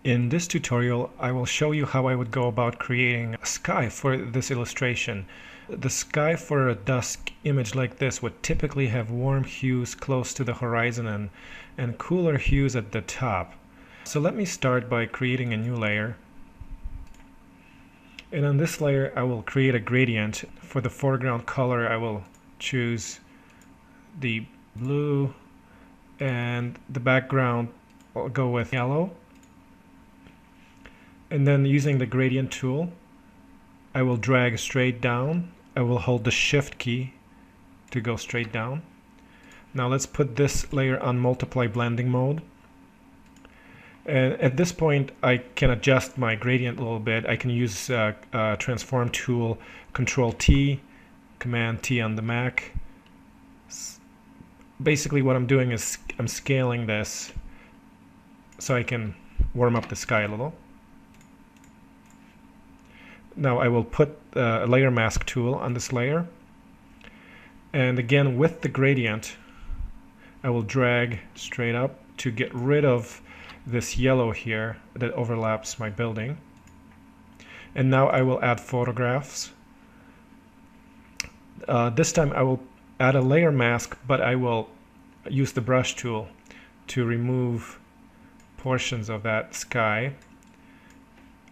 In this tutorial, I will show you how I would go about creating a sky for this illustration. The sky for a dusk image like this would typically have warm hues close to the horizon and cooler hues at the top. So let me start by creating a new layer. And on this layer, I will create a gradient. For the foreground color, I will choose the blue, and the background I'll go with yellow. And then using the gradient tool, I will drag straight down. I will hold the shift key to go straight down. Now let's put this layer on multiply blending mode. And at this point, I can adjust my gradient a little bit. I can use transform tool, Control T, Command T on the Mac. Basically what I'm doing is I'm scaling this so I can warm up the sky a little. Now I will put a layer mask tool on this layer, and again with the gradient I will drag straight up to get rid of this yellow here that overlaps my building. And now I will add photographs. This time I will add a layer mask, but I will use the brush tool to remove portions of that sky.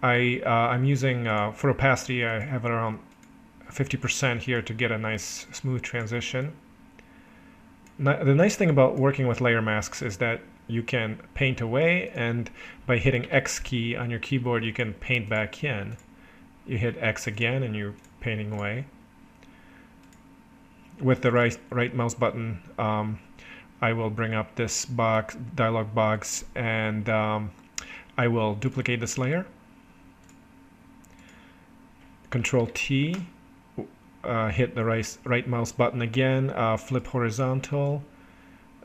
I'm using, for opacity, I have it around 50% here to get a nice smooth transition. The nice thing about working with layer masks is that you can paint away, and by hitting X key on your keyboard you can paint back in. You hit X again and you're painting away. With the right mouse button, I will bring up this dialog box, and I will duplicate this layer. Control T, hit the right mouse button again, flip horizontal.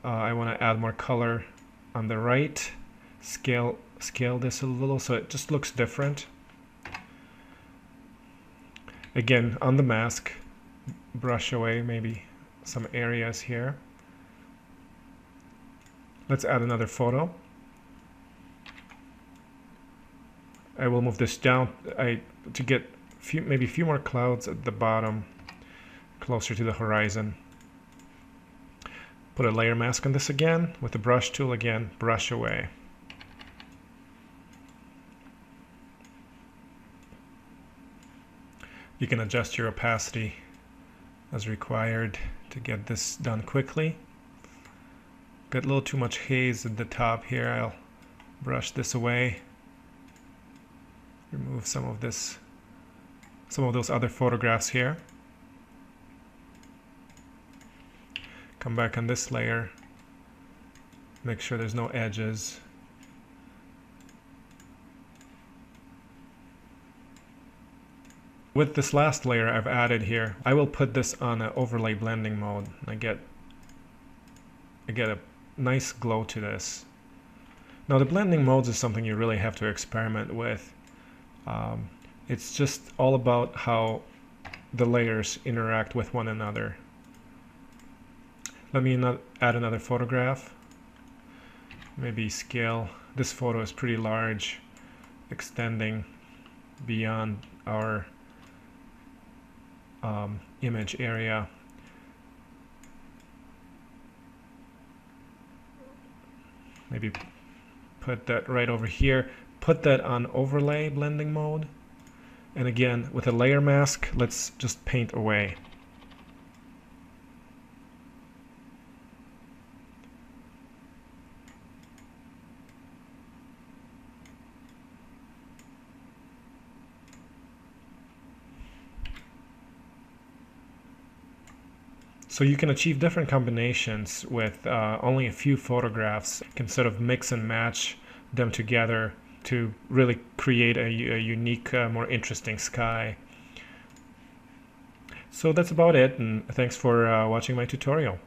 I want to add more color on the right. Scale this a little so it just looks different. Again, on the mask, brush away maybe some areas here. Let's add another photo. I will move this down to get maybe a few more clouds at the bottom, closer to the horizon. Put a layer mask on this again with the brush tool again, brush away. You can adjust your opacity as required to get this done quickly. Got a little too much haze at the top here. I'll brush this away. Remove some of those other photographs here. Come back on this layer. Make sure there's no edges. With this last layer I've added here, I will put this on an overlay blending mode. I get a nice glow to this. Now the blending modes is something you really have to experiment with. It's just all about how the layers interact with one another. Let me add another photograph. Maybe scale. This photo is pretty large, extending beyond our image area. Maybe put that right over here. Put that on overlay blending mode. And again, with a layer mask, let's just paint away. So you can achieve different combinations with only a few photographs. You can sort of mix and match them together to really create a unique, more interesting sky. So that's about it, and thanks for watching my tutorial.